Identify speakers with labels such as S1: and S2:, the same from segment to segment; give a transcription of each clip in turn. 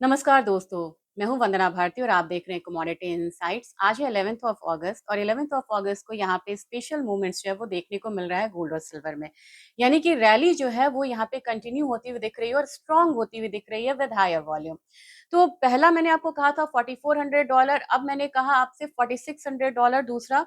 S1: नमस्कार दोस्तों, मैं हूँ वंदना भारती और आप देख रहे हैं कमोडिटी इनसाइट्स। आज है 11th ऑफ अगस्त और 11th ऑफ अगस्त को यहाँ पे स्पेशल मूवमेंट्स जो है वो देखने को मिल रहा है गोल्ड और सिल्वर में। यानी कि रैली जो है वो यहाँ पे कंटिन्यू होती हुई दिख रही है और स्ट्रांग होती हुई दिख रही है विद हायर वॉल्यूम। तो पहला मैंने आपको कहा था $4400, अब मैंने कहा आपसे $4600 दूसरा,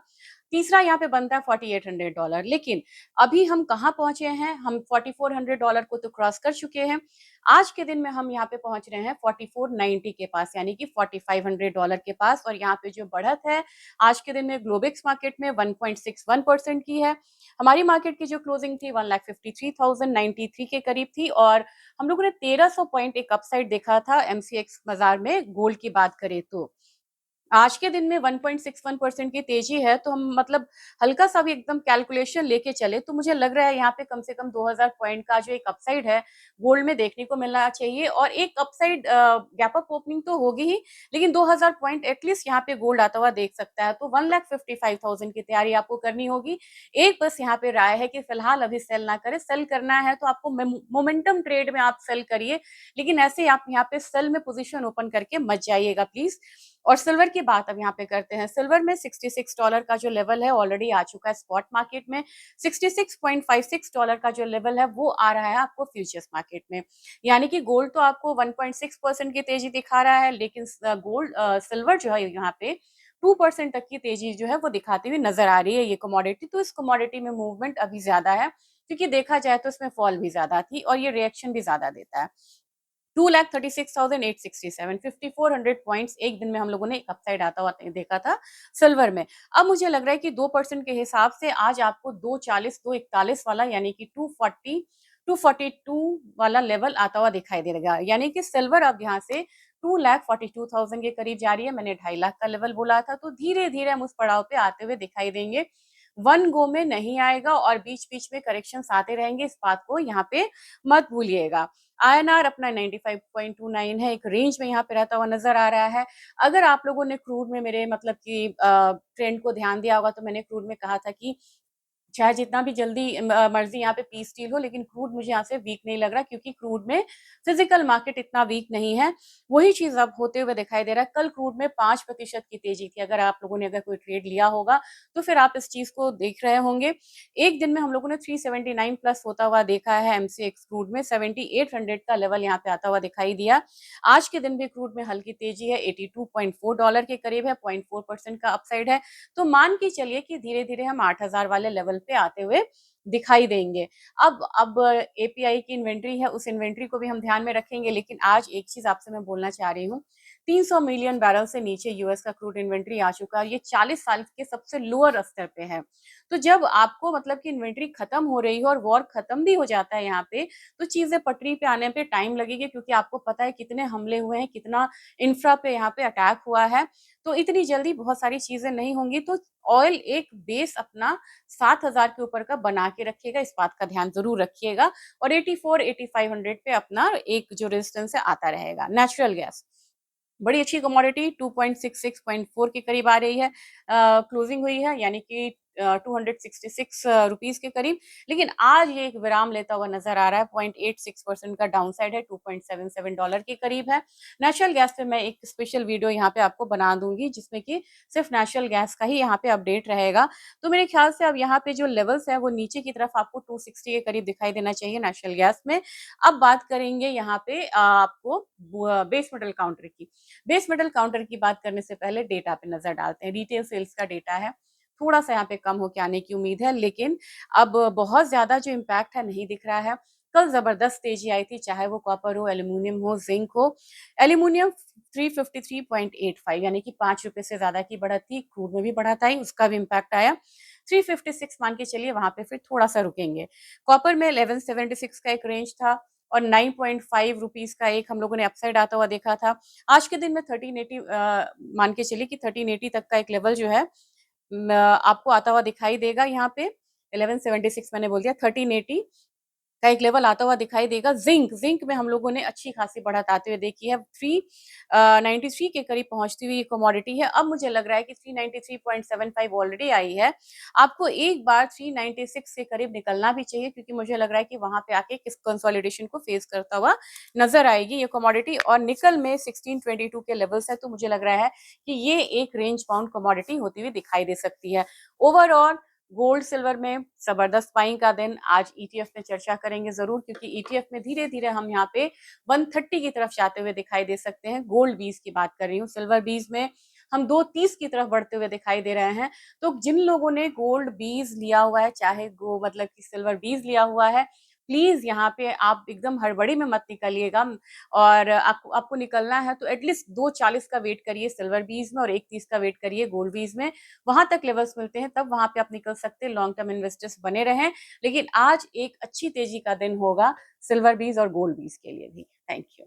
S1: तीसरा यहाँ पे बनता है $4800। लेकिन अभी हम कहाँ पहुंचे हैं? हम $4400 को तो क्रॉस कर चुके हैं। आज के दिन में हम यहाँ पे पहुंच रहे हैं 4490 के पास, यानी कि $4500 के पास। और यहाँ पे जो बढ़त है आज के दिन में ग्लोबिक्स मार्केट में 1.61% की है। हमारी मार्केट की जो क्लोजिंग थी 1,53,093 के करीब थी और हम लोगों ने 1300 पॉइंट एक अपसाइड देखा था एमसीएक्स बाजार में गोल्ड की बात करें तो। आज के दिन में 1.61% की तेजी है, तो हम मतलब हल्का सा भी एकदम कैलकुलेशन लेके चले तो मुझे लग रहा है यहाँ पे कम से कम 2000 पॉइंट का जो एक अपसाइड है गोल्ड में देखने को मिलना चाहिए। और एक अपसाइड गैप अप ओपनिंग तो होगी ही, लेकिन 2000 पॉइंट एटलीस्ट यहाँ पे गोल्ड आता हुआ देख सकता है। तो 1,55,000 की तैयारी आपको करनी होगी। एक बस यहाँ पे राय है कि फिलहाल अभी सेल ना करें, सेल करना है तो आपको मोमेंटम ट्रेड में आप सेल करिए, लेकिन ऐसे आप यहाँ पे सेल में पोजीशन ओपन करके मत जाइएगा प्लीज। और सिल्वर की बात अब यहाँ पे करते हैं। सिल्वर में $66 का जो लेवल है ऑलरेडी आ चुका है स्पॉट मार्केट में। $66.56 का जो लेवल है वो आ रहा है आपको फ्यूचर्स मार्केट में। यानी कि गोल्ड तो आपको 1.6% की तेजी दिखा रहा है, लेकिन सिल्वर जो है यहाँ पे 2% तक की तेजी जो है वो दिखाती हुई नजर आ रही है ये कमोडिटी। तो इस कमोडिटी में मूवमेंट अभी ज्यादा है, क्योंकि देखा जाए तो इसमें फॉल भी ज्यादा थी और ये रिएक्शन भी ज्यादा देता है। 2,36,867, 5,400 पॉइंट्स एक दिन में हम लोगों ने एक अपसाइड आता हुआ देखा था सिल्वर में। अब मुझे लग रहा है कि 2% के हिसाब से आज आपको 240-241 वाला, यानी कि 242 वाला लेवल आता हुआ दिखाई दे रहेगा। यानी कि सिल्वर अब यहाँ से 2,42,000 के करीब जा रही है। मैंने 2.5 लाख का लेवल बोला था, तो धीरे धीरे हम उस पड़ाव पे आते हुए दिखाई देंगे। वन गो में नहीं आएगा और बीच बीच में करेक्शन आते रहेंगे, इस बात को यहाँ पे मत भूलिएगा। आईएनआर अपना 95.29 है, एक रेंज में यहाँ पे रहता हुआ नजर आ रहा है। अगर आप लोगों ने क्रूड में मेरे मतलब कि ट्रेंड को ध्यान दिया होगा तो मैंने क्रूड में कहा था कि चाहे जितना भी जल्दी मर्जी यहाँ पे पीस डील हो, लेकिन क्रूड मुझे यहाँ से वीक नहीं लग रहा, क्योंकि क्रूड में फिजिकल मार्केट इतना वीक नहीं है। वही चीज अब होते हुए दिखाई दे रहा है। कल क्रूड में 5% की तेजी थी। अगर आप लोगों ने अगर कोई ट्रेड लिया होगा तो फिर आप इस चीज को देख रहे होंगे। एक दिन में हम लोगों ने 379 प्लस होता हुआ देखा है। एमसीएक्स क्रूड में 7800 का लेवल यहाँ पे आता हुआ दिखाई दिया। आज के दिन भी क्रूड में हल्की तेजी है, $82.4 के करीब है, 0.4% का अपसाइड है। तो मान के चलिए कि धीरे धीरे हम 8,000 वाले लेवल पे आते हुए दिखाई देंगे। अब एपीआई की इन्वेंट्री है, उस इन्वेंट्री को भी हम ध्यान में रखेंगे। लेकिन आज एक चीज आपसे मैं बोलना चाह रही हूँ, 300 मिलियन बैरल से नीचे यूएस का क्रूड इन्वेंट्री आ चुका है। ये 40 साल के सबसे लोअर स्तर पे है। तो जब आपको मतलब कि इन्वेंट्री खत्म हो रही है और वॉर खत्म भी हो जाता है यहाँ पे, तो चीजें पटरी पे आने पे टाइम लगेगी, क्योंकि आपको पता है कितने हमले हुए हैं, कितना इंफ्रा पे यहाँ पे अटैक हुआ है। तो इतनी जल्दी बहुत सारी चीजें नहीं होंगी। तो ऑयल एक बेस अपना 7,000 के ऊपर का बना के रखिएगा, इस बात का ध्यान जरूर रखिएगा। और 84-8500 पे अपना एक जो रेजिस्टेंस है आता रहेगा। नेचुरल गैस बड़ी अच्छी कमोडिटी 2.66.4 के करीब आ रही है, क्लोजिंग हुई है, यानी कि 266 रुपीज के करीब। लेकिन आज ये एक विराम लेता हुआ नजर आ रहा है। 0.86% का डाउन साइड है, $2.77 के करीब है। नेचुरल गैस पे मैं एक स्पेशल वीडियो यहाँ पे आपको बना दूंगी, जिसमें कि सिर्फ नेचुरल गैस का ही यहाँ पे अपडेट रहेगा। तो मेरे ख्याल से अब यहाँ पे जो लेवल्स है वो नीचे की तरफ आपको 260 के करीब दिखाई देना चाहिए नेचुरल गैस में। अब बात करेंगे यहाँ पे आपको बेस मेटल काउंटर की। बेस मेटल काउंटर की बात करने से पहले डेटा पे नजर डालते हैं। रिटेल सेल्स का डेटा है, थोड़ा सा यहाँ पे कम होके आने की उम्मीद है, लेकिन अब बहुत ज्यादा जो इम्पैक्ट है नहीं दिख रहा है। कल जबरदस्त तेजी आई थी, चाहे वो कॉपर हो, एल्यूमिनियम हो, जिंक हो। एल्यूमिनियम 353.85, यानी कि ₹5 से ज्यादा की बढ़त थी। क्रूड में भी बढ़त आई, उसका भी इम्पैक्ट आया। 356 मान के चलिए, वहां पे फिर थोड़ा सा रुकेंगे। कॉपर में 1176 का एक रेंज था और 9.5 रुपीज का एक हम लोगों ने अपसाइड आता हुआ देखा था। आज के दिन में 1380 मान के चलिए कि 1380 तक का एक लेवल जो है आपको आता हुआ दिखाई देगा। यहाँ पे 1176 मैंने बोल दिया, 1380 का एक लेवल आता हुआ दिखाई देगा। ज़िंक में हम लोगों ने अच्छी खासी बढ़त आते हुए देखी है। 393 के करीब पहुँचती हुई ये कमोडिटी है। अब मुझे लग रहा है कि 393.75 ऑलरेडी आई है। आपको एक बार 396 के करीब निकलना भी चाहिए, क्योंकि मुझे लग रहा है कि वहाँ पे आके किस कंसोलिडेशन को फेस करता हुआ नज़र आएगी ये कमोडिटी। और निकल में 1622 के लेवल्स है, तो मुझे लग रहा है कि ये एक रेंज बाउंड कमोडिटी होती हुई दिखाई दे सकती है। ओवरऑल गोल्ड सिल्वर में जबरदस्त बाइंग का दिन। आज ईटीएफ में चर्चा करेंगे जरूर, क्योंकि ईटीएफ में धीरे धीरे हम यहाँ पे 130 की तरफ जाते हुए दिखाई दे सकते हैं। गोल्ड बीज की बात कर रही हूँ, सिल्वर बीज में हम 230 की तरफ बढ़ते हुए दिखाई दे रहे हैं। तो जिन लोगों ने गोल्ड बीज लिया हुआ है, चाहे गो मतलब कि सिल्वर बीज लिया हुआ है, प्लीज यहाँ पे आप एकदम हड़बड़ी में मत निकलिएगा। और आपको निकलना है तो एटलीस्ट 240 का वेट करिए सिल्वर बीज में और 130 का वेट करिए गोल्ड बीज में। वहां तक लेवल्स मिलते हैं, तब वहां पे आप निकल सकते हैं। लॉन्ग टर्म इन्वेस्टर्स बने रहें। लेकिन आज एक अच्छी तेजी का दिन होगा सिल्वर बीज और गोल्ड बीज के लिए भी। Thank you.